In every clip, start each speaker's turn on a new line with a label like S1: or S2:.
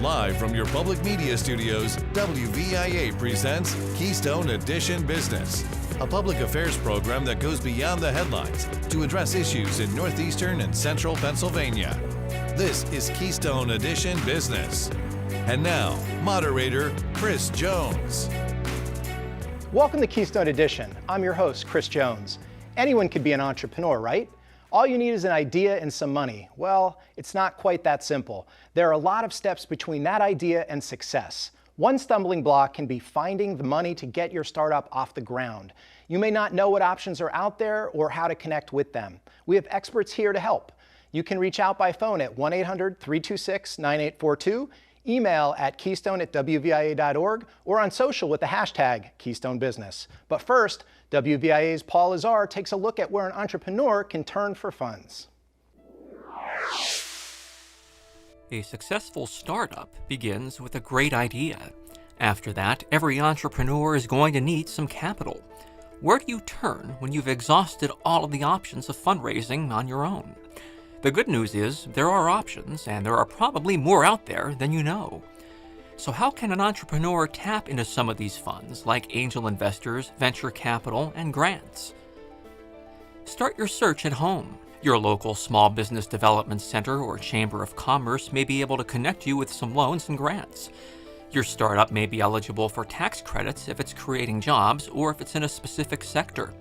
S1: Live from your public media studios, WVIA presents Keystone Edition Business, a public affairs program that goes beyond the headlines to address issues in Northeastern and Central Pennsylvania. This is Keystone Edition Business. And now, moderator Kris Jones.
S2: Welcome to Keystone Edition. I'm your host, Kris Jones. Anyone could be an entrepreneur, right? All you need is an idea and some money. Well, it's not quite that simple. There are a lot of steps between that idea and success. One stumbling block can be finding the money to get your startup off the ground. You may not know what options are out there or how to connect with them. We have experts here to help. You can reach out by phone at 1-800-326-9842, email at keystone@wvia.org, or on social with the hashtag Keystone Business. But first, WVIA's Paul Lazar takes a look at where an entrepreneur can turn for funds.
S3: A successful startup begins with a great idea. After that, every entrepreneur is going to need some capital. Where do you turn when you've exhausted all of the options of fundraising on your own? The good news is there are options, and there are probably more out there than you know. So how can an entrepreneur tap into some of these funds, like angel investors, venture capital, and grants? Start your search at home. Your local small business development center or chamber of commerce may be able to connect you with some loans and grants. Your startup may be eligible for tax credits if it's creating jobs or if it's in a specific sector.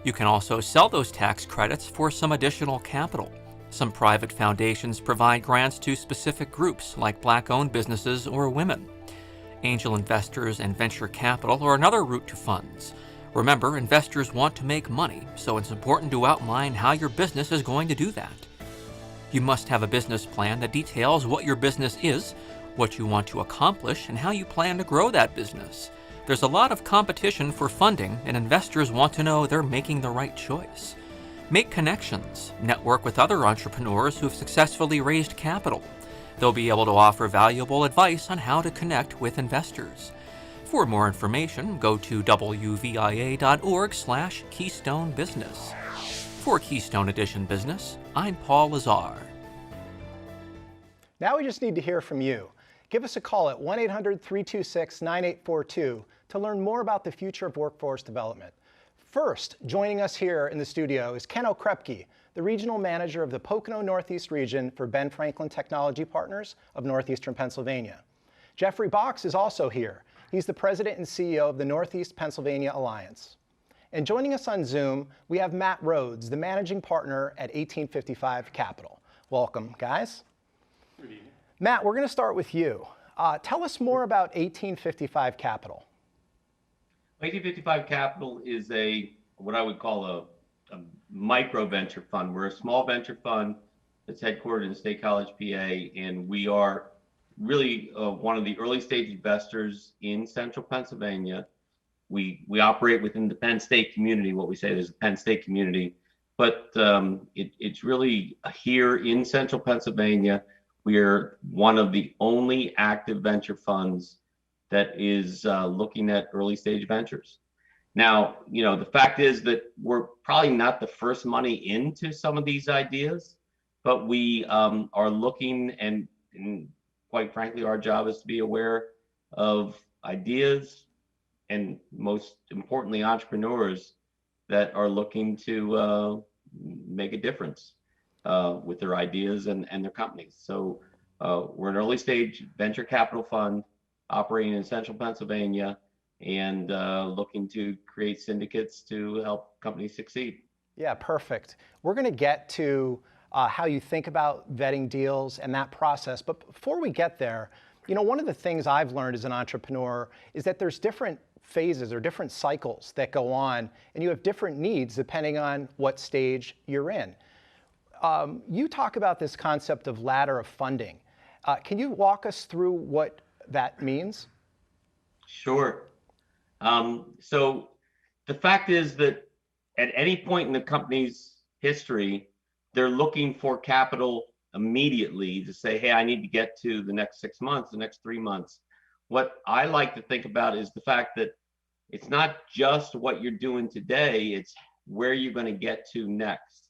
S3: You can also sell those tax credits for some additional capital. Some private foundations provide grants to specific groups like Black-owned businesses or women. Angel investors and venture capital are another route to funds. Remember, investors want to make money, so it's important to outline how your business is going to do that. You must have a business plan that details what your business is, what you want to accomplish, and how you plan to grow that business. There's a lot of competition for funding, and investors want to know they're making the right choice. Make connections. Network with other entrepreneurs who have successfully raised capital. They'll be able to offer valuable advice on how to connect with investors. For more information, go to wvia.org/Keystone Business. For Keystone Edition Business, I'm Paul Lazar.
S2: Now we just need to hear from you. Give us a call at 1-800-326-9842 to learn more about the future of workforce development. First, joining us here in the studio is Ken Okrepkie, the Regional Manager of the Pocono Northeast Region for Ben Franklin Technology Partners of Northeastern Pennsylvania. Jeffrey Box is also here. He's the President and CEO of the Northeast Pennsylvania Alliance. And joining us on Zoom, we have Matt Rhodes, the Managing Partner at 1855 Capital. Welcome, guys.
S4: Good evening.
S2: Matt, we're going to start with you. Tell us more about 1855 Capital.
S4: 1855 Capital is what I would call a micro venture fund. We're a small venture fund that's headquartered in State College, PA, and we are really one of the early stage investors in Central Pennsylvania. We operate within the Penn State community. What we say is the Penn State community, but it's really here in Central Pennsylvania. We're one of the only active venture funds that is looking at early stage ventures. Now, the fact is that we're probably not the first money into some of these ideas, but we are looking, and quite frankly, our job is to be aware of ideas and, most importantly, entrepreneurs that are looking to make a difference with their ideas and their companies. So we're an early stage venture capital fund operating in Central Pennsylvania and looking to create syndicates to help companies succeed.
S2: Yeah, perfect. We're going to get to how you think about vetting deals and that process. But before we get there, one of the things I've learned as an entrepreneur is that there's different phases or different cycles that go on, and you have different needs depending on what stage you're in. You talk about this concept of ladder of funding. Can you walk us through what that means?
S4: Sure. So the fact is that at any point in the company's history, they're looking for capital immediately to say, hey, I need to get to the next 6 months, the next 3 months. What I like to think about is the fact that it's not just what you're doing today, it's where you're going to get to next.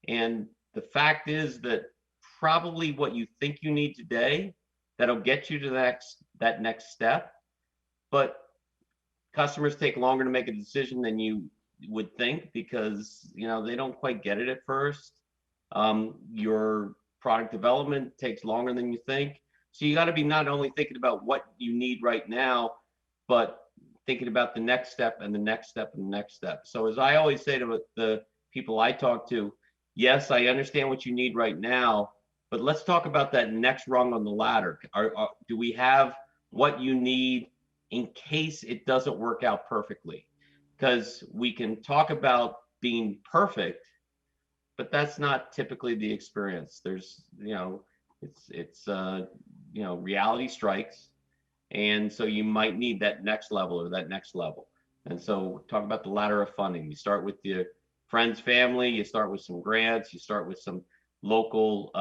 S4: And the fact is that probably what you think you need today that'll get you to that next step. But customers take longer to make a decision than you would think because, you know, they don't quite get it at first. Your product development takes longer than you think. So you got to be not only thinking about what you need right now, but thinking about the next step and the next step and the next step. So as I always say to the people I talk to, yes, I understand what you need right now, but let's talk about that next rung on the ladder. Do we have what you need in case it doesn't work out perfectly? Because we can talk about being perfect, but that's not typically the experience. There's, you know, it's you know, reality strikes. And so you might need that next level or that next level. And so talk about the ladder of funding. You start with your friends, family, you start with some grants, you start with some local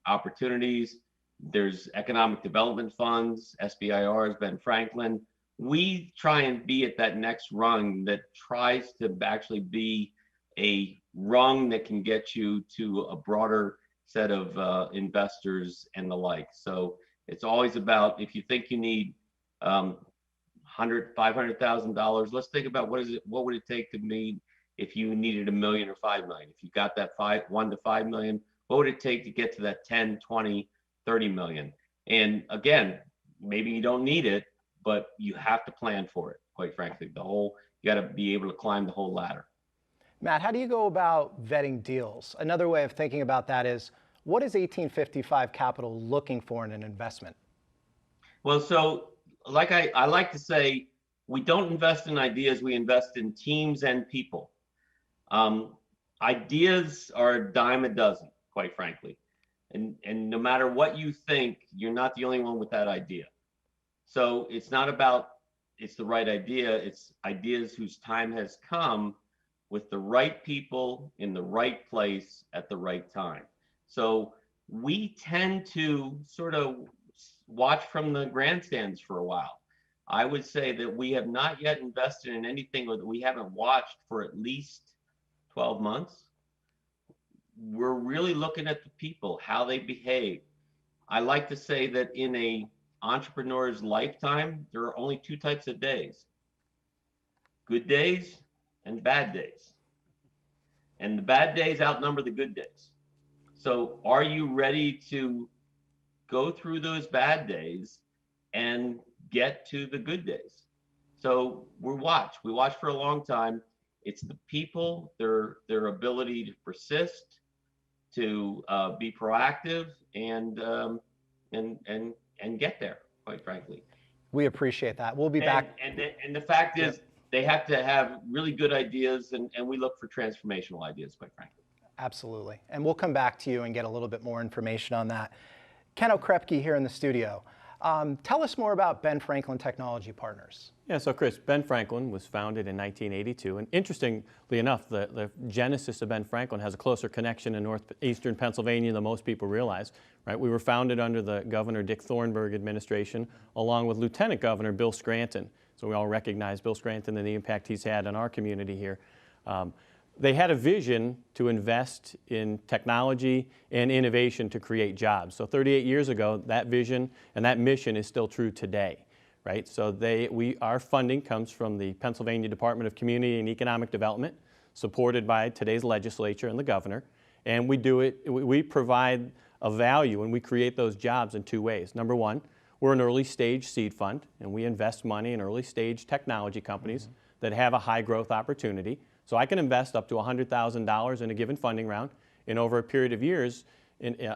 S4: opportunities. There's economic development funds, SBIRs, Ben Franklin. We try and be at that next rung that tries to actually be a rung that can get you to a broader set of investors and the like. So it's always about, if you think you need $500,000, let's think about what would it take to meet if you needed $1 million or $5 million. If you got that $1 to $5 million, what would it take to get to that 10, 20, 30 million? And again, maybe you don't need it, but you have to plan for it, quite frankly. You got to be able to climb the whole ladder.
S2: Matt, how do you go about vetting deals? Another way of thinking about that is, what is 1855 Capital looking for in an investment?
S4: Well, so like I like to say, we don't invest in ideas, we invest in teams and people. Ideas are a dime a dozen, quite frankly. And no matter what you think, you're not the only one with that idea. So it's not about it's the right idea, it's ideas whose time has come with the right people in the right place at the right time. So we tend to sort of watch from the grandstands for a while. I would say that we have not yet invested in anything that we haven't watched for at least 12 months. We're really looking at the people, how they behave. I like to say that in an entrepreneur's lifetime, there are only two types of days: good days and bad days. And the bad days outnumber the good days. So are you ready to go through those bad days and get to the good days? So we watch for a long time. It's the people, their ability to persist, to be proactive, and get there, quite frankly.
S2: We appreciate that. We'll be back.
S4: And the fact is, they have to have really good ideas, and we look for transformational ideas, quite frankly.
S2: Absolutely. And we'll come back to you and get a little bit more information on that. Ken Okrepkie here in the studio. Tell us more about Ben Franklin Technology Partners.
S5: Yeah, so Chris, Ben Franklin was founded in 1982, and interestingly enough, the genesis of Ben Franklin has a closer connection in northeastern Pennsylvania than most people realize. Right? We were founded under the Governor Dick Thornburg administration, along with Lieutenant Governor Bill Scranton. So we all recognize Bill Scranton and the impact he's had on our community here. They had a vision to invest in technology and innovation to create jobs. So 38 years ago, that vision and that mission is still true today, right? So our funding comes from the Pennsylvania Department of Community and Economic Development, supported by today's legislature and the governor. And we provide a value and we create those jobs in two ways. Number one, we're an early stage seed fund, and we invest money in early stage technology companies that have a high growth opportunity. So I can invest up to $100,000 in a given funding round, and over a period of years,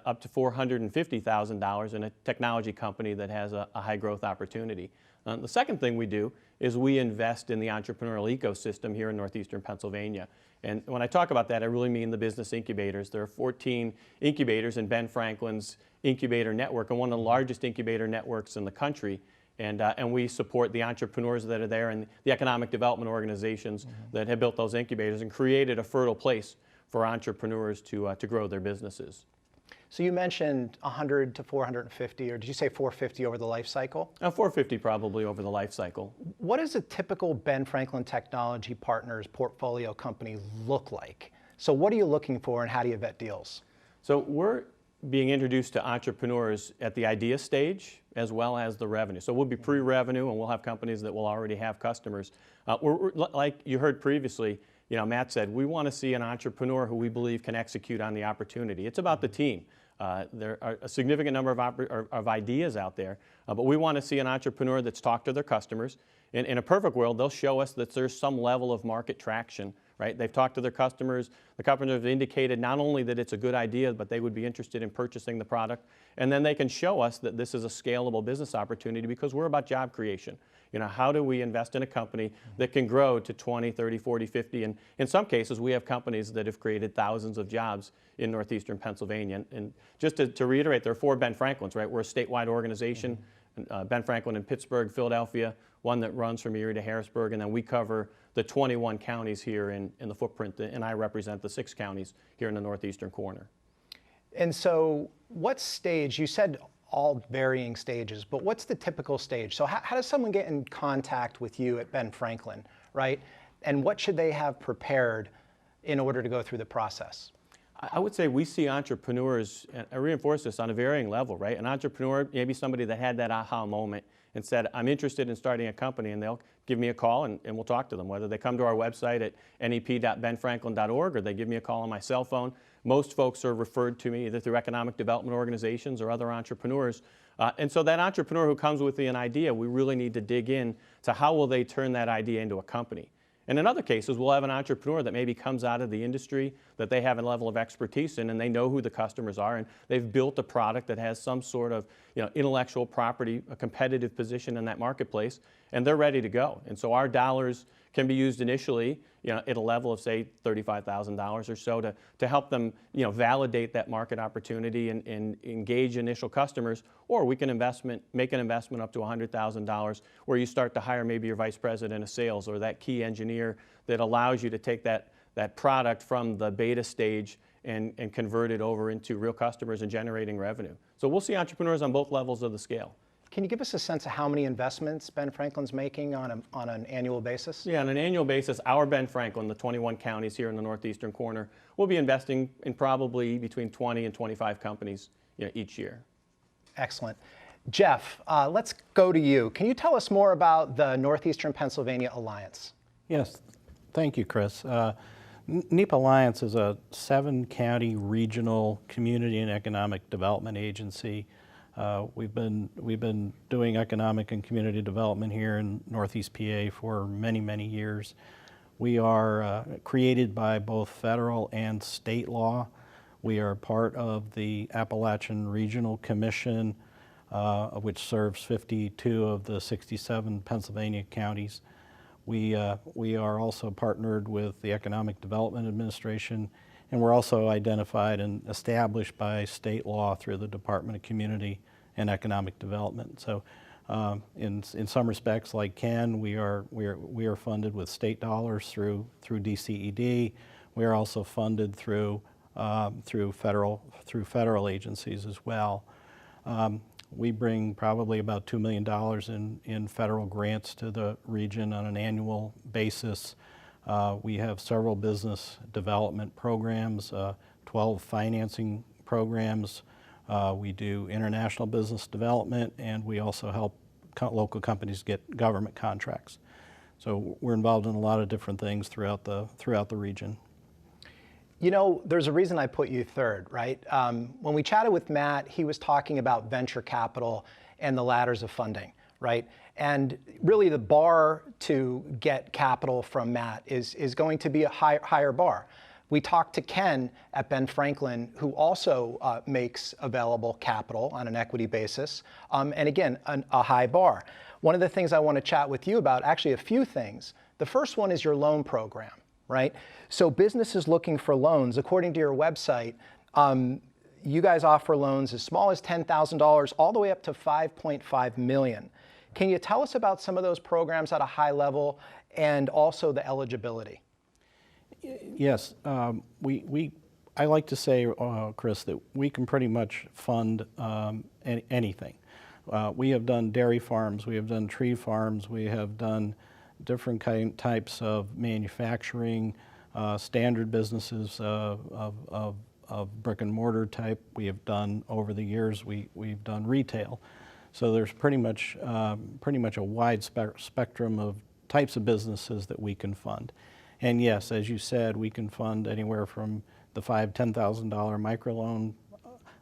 S5: up to $450,000 in a technology company that has a high growth opportunity. The second thing we do is we invest in the entrepreneurial ecosystem here in northeastern Pennsylvania. And when I talk about that, I really mean the business incubators. There are 14 incubators in Ben Franklin's incubator network, and one of the largest incubator networks in the country. And we support the entrepreneurs that are there and the economic development organizations that have built those incubators and created a fertile place for entrepreneurs to grow their businesses.
S2: So you mentioned 100 to 450, or did you say 450 over the life cycle?
S5: 450 probably over the life cycle.
S2: What does a typical Ben Franklin Technology Partners portfolio company look like? So what are you looking for and how do you vet deals?
S5: So we're being introduced to entrepreneurs at the idea stage as well as the revenue. So we'll be pre-revenue, and we'll have companies that will already have customers. Like you heard previously, Matt said, we want to see an entrepreneur who we believe can execute on the opportunity. It's about the team. There are a significant number of ideas out there, but we want to see an entrepreneur that's talked to their customers. In a perfect world, they'll show us that there's some level of market traction, right? They've talked to their customers. The customers have indicated not only that it's a good idea, but they would be interested in purchasing the product. And then they can show us that this is a scalable business opportunity, because we're about job creation. How do we invest in a company that can grow to 20, 30, 40, 50? And in some cases, we have companies that have created thousands of jobs in Northeastern Pennsylvania. And just to reiterate, there are 4 Ben Franklins, right? We're a statewide organization. Ben Franklin in Pittsburgh, Philadelphia, one that runs from Erie to Harrisburg, and then we cover the 21 counties here in the footprint, and I represent the 6 counties here in the northeastern corner.
S2: And so what stage, you said all varying stages, but what's the typical stage? So how does someone get in contact with you at Ben Franklin, right? And what should they have prepared in order to go through the process?
S5: I would say we see entrepreneurs, and I reinforce this, on a varying level, right? An entrepreneur, maybe somebody that had that aha moment and said, I'm interested in starting a company, and they'll give me a call and we'll talk to them, whether they come to our website at nep.benfranklin.org or they give me a call on my cell phone. Most folks are referred to me either through economic development organizations or other entrepreneurs. And so that entrepreneur who comes with an idea, we really need to dig in to how will they turn that idea into a company. And in other cases, we'll have an entrepreneur that maybe comes out of the industry that they have a level of expertise in, and they know who the customers are, and they've built a product that has some sort of intellectual property, a competitive position in that marketplace, and they're ready to go. And so our dollars can be used initially at a level of, say, $35,000 or so to help them validate that market opportunity and engage initial customers. Or we can make an investment up to $100,000 where you start to hire maybe your vice president of sales or that key engineer that allows you to take that product from the beta stage and convert it over into real customers and generating revenue. So we'll see entrepreneurs on both levels of the scale.
S2: Can you give us a sense of how many investments Ben Franklin's making on an annual basis?
S5: Yeah, on an annual basis, our Ben Franklin, the 21 counties here in the northeastern corner, will be investing in probably between 20 and 25 companies each year.
S2: Excellent. Jeff, let's go to you. Can you tell us more about the Northeastern Pennsylvania Alliance?
S6: Yes, thank you, Chris. NEPA Alliance is a 7-county regional community and economic development agency. We've been doing economic and community development here in Northeast PA for many, many years. We are created by both federal and state law. We are part of the Appalachian Regional Commission, which serves 52 of the 67 Pennsylvania counties. We are also partnered with the Economic Development Administration, and we're also identified and established by state law through the Department of Community and Economic Development. So in some respects, like Ken, we are funded with state dollars through DCED. We are also funded through federal agencies as well. We bring probably about $2 million in federal grants to the region on an annual basis. We have several business development programs, 12 financing programs. We do international business development, and we also help local companies get government contracts. So we're involved in a lot of different things throughout the region.
S2: There's a reason I put you third, right? When we chatted with Matt, he was talking about venture capital and the ladders of funding, right? And really the bar to get capital from Matt is going to be a higher bar. We talked to Ken at Ben Franklin, who also makes available capital on an equity basis, and again, a high bar. One of the things I want to chat with you about, actually a few things. The first one is your loan program, right? So businesses looking for loans, according to your website, you guys offer loans as small as $10,000 all the way up to $5.5 million. Can you tell us about some of those programs at a high level and also the eligibility?
S6: Yes, I like to say, Chris, that we can pretty much fund anything. We have done dairy farms, we have done tree farms, we have done different types of manufacturing, standard businesses of brick and mortar type. We have done over the years. We've done retail. So there's pretty much a wide spectrum of types of businesses that we can fund. And yes, as you said, we can fund anywhere from the $5,000-$10,000 microloan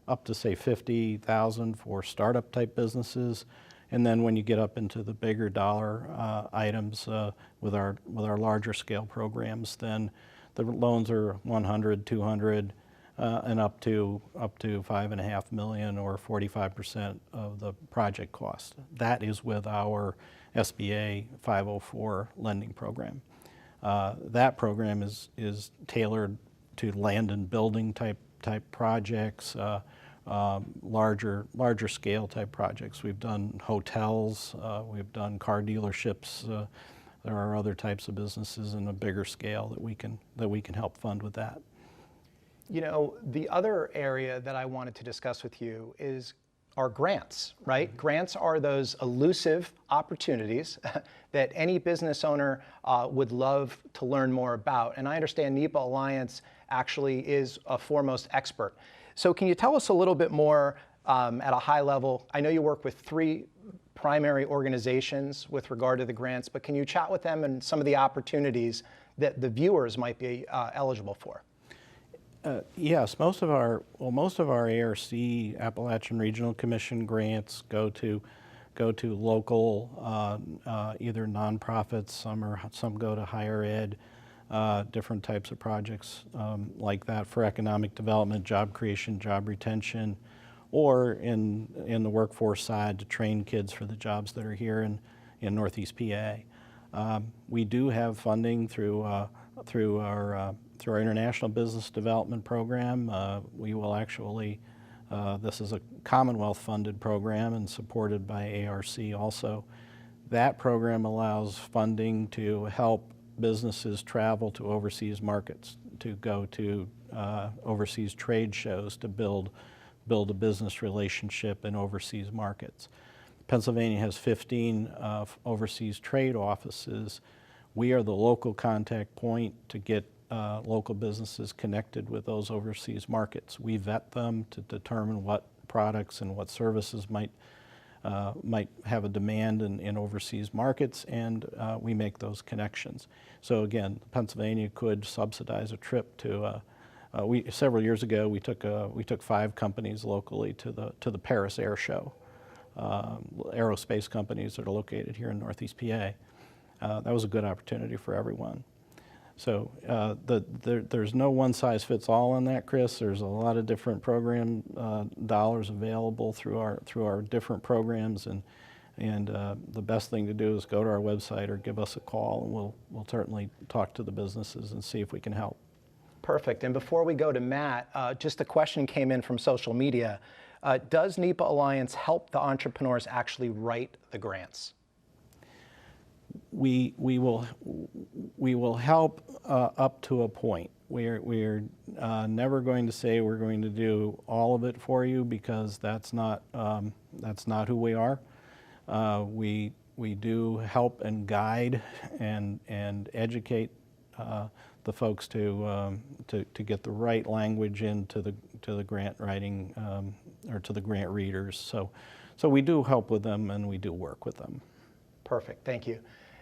S6: up to say $50,000 for startup type businesses. And then when you get up into the bigger dollar items with our larger scale programs, then the loans are 100, 200, and up to $5.5 million or 45% of the project cost. That is with our SBA 504 lending program. That program is tailored to land and building type projects, larger scale type projects. We've done hotels, we've done car dealerships. There are other types of businesses in a bigger scale that we can help fund with that.
S2: You know, the other area that I wanted to discuss with you is our grants, right? Grants are those elusive opportunities that any business owner would love to learn more about. And I understand NEPA Alliance actually is a foremost expert. So can you tell us a little bit more at a high level? I know you work with 3 primary organizations with regard to the grants, but can you chat with them and some of the opportunities that the viewers might be eligible for?
S6: Yes, most of our ARC, Appalachian Regional Commission grants go to local, either nonprofits. Some go to higher ed, different types of projects like that for economic development, job creation, job retention, or in the workforce side to train kids for the jobs that are here in Northeast PA. We do have funding through our International Business Development Program. We will actually, this is a Commonwealth funded program and supported by ARC also. That program allows funding to help businesses travel to overseas markets, to go to overseas trade shows, to build a business relationship in overseas markets. Pennsylvania has 15 overseas trade offices. We are the local contact point to get local businesses connected with those overseas markets. We vet them to determine what products and what services might have a demand in overseas markets, and we make those connections. So again, Pennsylvania could subsidize a trip to. Several years ago, we took 5 companies locally to the Paris Air Show, aerospace companies that are located here in Northeast PA. That was a good opportunity for everyone. So there's no one-size-fits-all on that, Chris. There's a lot of different program dollars available through our different programs, and the best thing to do is go to our website or give us a call, and we'll certainly talk to the businesses and see if we can help.
S2: Perfect. And before we go to Matt, just a question came in from social media. Does NEPA Alliance help the entrepreneurs actually write the grants?
S6: We will help up to a point. We're never going to say we're going to do all of it for you, because that's not who we are. We do help and guide and educate the folks to get the right language into the grant writing or to the grant readers. So we do help with them, and we do work with them.
S2: Perfect, thank you.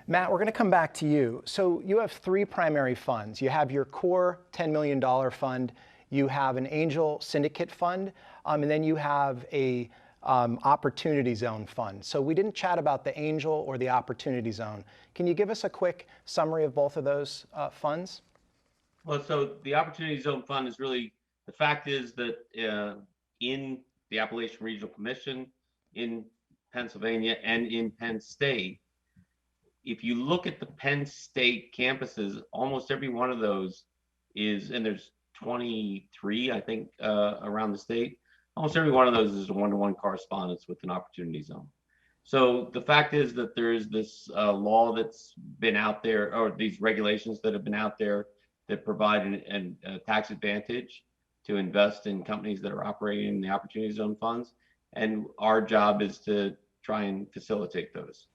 S2: Matt, we're going to come back to you. So you have 3 primary funds. You have your core $10 million fund, you have an angel syndicate fund, and then you have a opportunity zone fund. So we didn't chat about the angel or the opportunity zone. Can you give us a quick summary of both of those funds?
S4: Well, so the Opportunity Zone Fund is really, the fact is that in the Appalachian Regional Commission, in Pennsylvania, and in Penn State, if you look at the Penn State campuses, almost every one of those is, and there's 23, I think, around the state, almost every one of those is a one-to-one correspondence with an opportunity zone. So the fact is that there is this law that's been out there, or these regulations that have been out there, that provide a tax advantage to invest in companies that are operating in the Opportunity Zone funds. And our job is to try and facilitate those.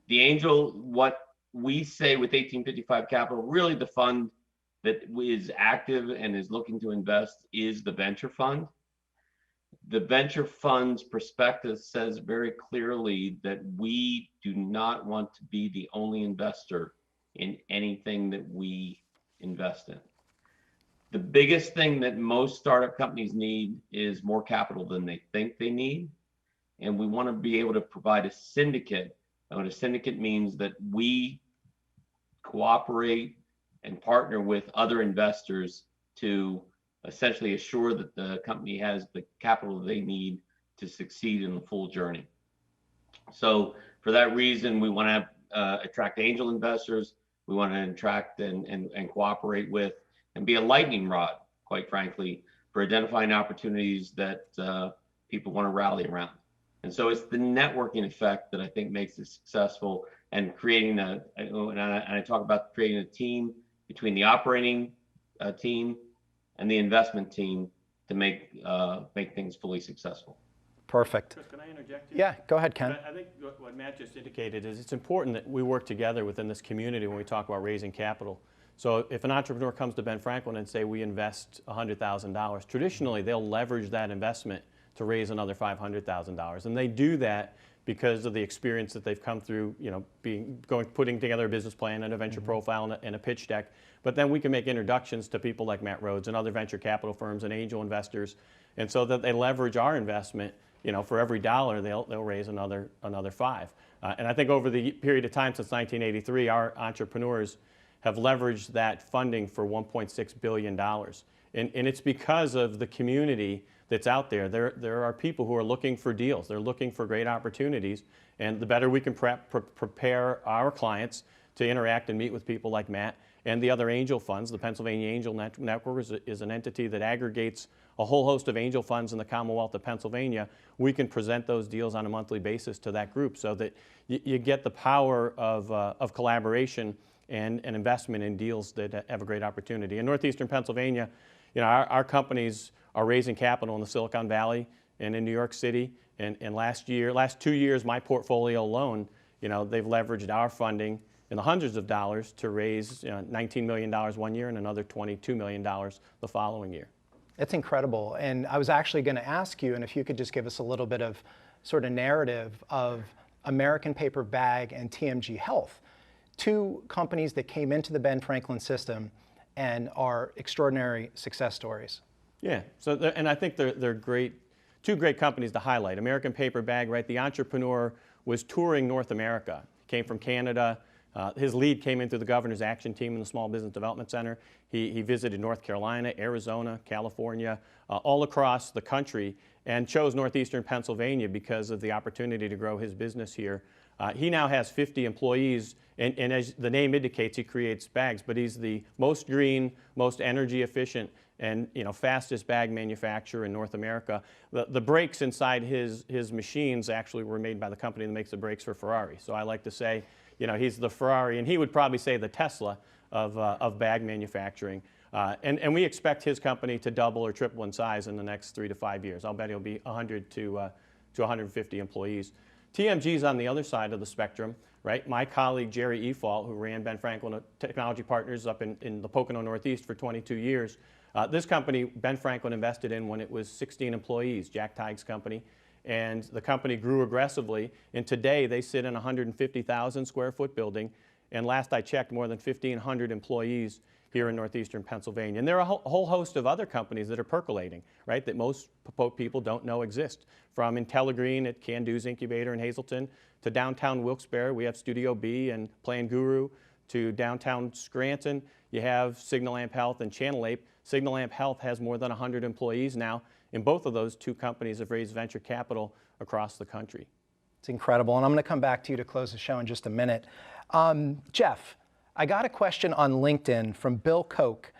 S4: The angel, what we say with 1855 Capital, really the fund that is active and is looking to invest is the venture fund. The venture fund's prospectus says very clearly that we do not want to be the only investor in anything that we invest in. The biggest thing that most startup companies need is more capital than they think they need. And we want to be able to provide a syndicate. And what a syndicate means that we cooperate and partner with other investors to essentially assure that the company has the capital they need to succeed in the full journey. So for that reason, we want to attract angel investors. We want to attract and cooperate with and be a lightning rod, quite frankly, for identifying opportunities that people want to rally around. And so it's the networking effect that I think makes it successful, and creating and I talk about creating a team between the operating team and the investment team to make things fully successful.
S2: Perfect.
S5: Kris, can I interject here?
S2: Yeah, go ahead, Ken.
S5: I think what Matt just indicated is it's important that we work together within this community when we talk about raising capital. So if an entrepreneur comes to Ben Franklin and say we invest $100,000, traditionally they'll leverage that investment to raise another $500,000, and they do that because of the experience that they've come through, putting together a business plan and a venture profile and a pitch deck. But then we can make introductions to people like Matt Rhodes and other venture capital firms and angel investors, and so that they leverage our investment. For every dollar they'll raise another $5. And I think over the period of time since 1983, our entrepreneurs have leveraged that funding for $1.6 billion. And it's because of the community that's out there. There are people who are looking for deals. They're looking for great opportunities. And the better we can prepare our clients to interact and meet with people like Matt and the other angel funds. The Pennsylvania Angel Network is an entity that aggregates a whole host of angel funds in the Commonwealth of Pennsylvania. We can present those deals on a monthly basis to that group so that you get the power of collaboration and investment in deals that have a great opportunity. In Northeastern Pennsylvania, our companies are raising capital in the Silicon Valley and in New York City. And last 2 years, my portfolio alone, they've leveraged our funding in the hundreds of dollars to raise $19 million one year and another $22 million the following year.
S2: It's incredible. And I was actually going to ask you, and if you could just give us a little bit of sort of narrative of American Paper Bag and TMG Health, two companies that came into the Ben Franklin system and are extraordinary success stories.
S5: Yeah, and I think they're great, two great companies to highlight. American Paper Bag, right? The entrepreneur was touring North America, came from Canada. His lead came in through the Governor's Action Team in the Small Business Development Center. He visited North Carolina, Arizona, California, all across the country, and chose Northeastern Pennsylvania because of the opportunity to grow his business here. He now has 50 employees, and as the name indicates, he creates bags, but he's the most green, most energy efficient, and fastest bag manufacturer in North America. The brakes inside his machines actually were made by the company that makes the brakes for Ferrari. So I like to say, he's the Ferrari, and he would probably say the Tesla of bag manufacturing. And we expect his company to double or triple in size in the next 3 to 5 years. I'll bet he'll be 100 to 150 employees. TMG's on the other side of the spectrum, right? My colleague Jerry Efalt, who ran Ben Franklin Technology Partners up in the Pocono Northeast for 22 years, this company Ben Franklin invested in when it was 16 employees, Jack Tighe's company. And the company grew aggressively, and today they sit in a 150,000 square foot building, and last I checked, more than 1,500 employees here in Northeastern Pennsylvania. And there are a whole host of other companies that are percolating, right, that most people don't know exist. From IntelliGreen at Can-Do's Incubator in Hazleton, to downtown Wilkes-Barre, we have Studio B and Plan Guru, to downtown Scranton, you have Signal Amp Health and Channel Ape. Signal Amp Health has more than 100 employees now. And both of those two companies have raised venture capital across the country.
S2: It's incredible, and I'm going to come back to you to close the show in just a minute. Jeff, I got a question on LinkedIn from Bill Koch.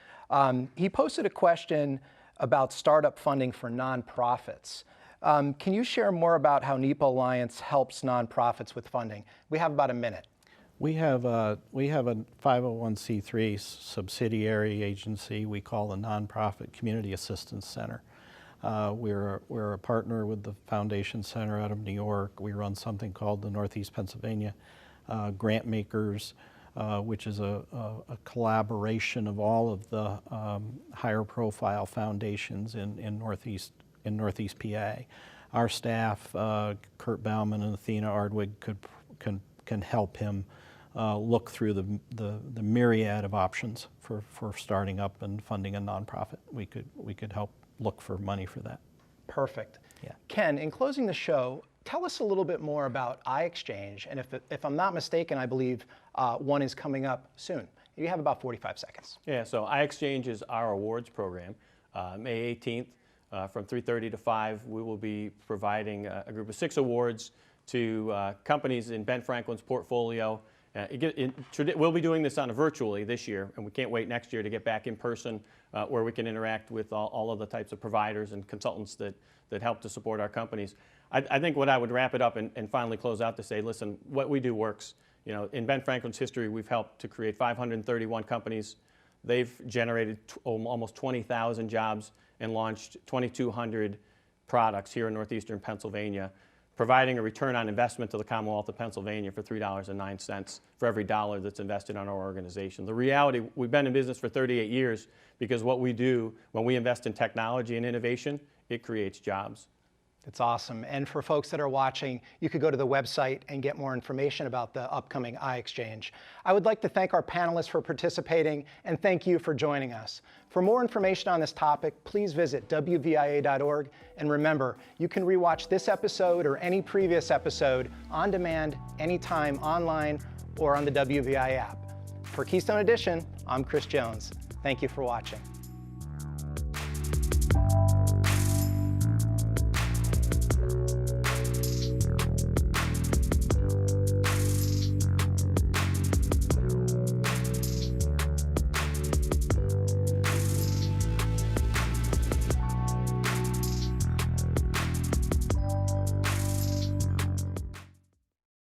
S2: He posted a question about startup funding for nonprofits. Can you share more about how NEPA Alliance helps nonprofits with funding? We have about a minute.
S6: We have a 501c3 subsidiary agency we call the Nonprofit Community Assistance Center. We're a partner with the Foundation Center out of New York. We run something called the Northeast Pennsylvania Grant Makers. which is a collaboration of all of the higher profile foundations in Northeast PA. Our staff, Kurt Bauman and Athena Ardwig, can help him look through the myriad of options for starting up and funding a nonprofit. We could help look for money for that.
S2: Perfect.
S6: Yeah.
S2: Ken, in closing the show, tell us a little bit more about iExchange, and if I'm not mistaken, I believe one is coming up soon. You have about 45 seconds.
S5: Yeah, so iExchange is our awards program. May 18th, from 3:30 to 5, we will be providing a group of 6 awards to companies in Ben Franklin's portfolio. We'll be doing this virtually this year, and we can't wait next year to get back in person where we can interact with all of the types of providers and consultants that help to support our companies. I think what I would wrap it up and finally close out to say, listen, what we do works. You know, in Ben Franklin's history, we've helped to create 531 companies. They've generated almost 20,000 jobs and launched 2,200 products here in Northeastern Pennsylvania, providing a return on investment to the Commonwealth of Pennsylvania for $3.09 for every dollar that's invested in our organization. The reality, we've been in business for 38 years because what we do when we invest in technology and innovation, it creates jobs.
S2: That's awesome. And for folks that are watching, you could go to the website and get more information about the upcoming iExchange. I would like to thank our panelists for participating and thank you for joining us. For more information on this topic, please visit wvia.org. And remember, you can rewatch this episode or any previous episode on demand, anytime, online, or on the WVIA app. For Keystone Edition, I'm Kris Jones. Thank you for watching.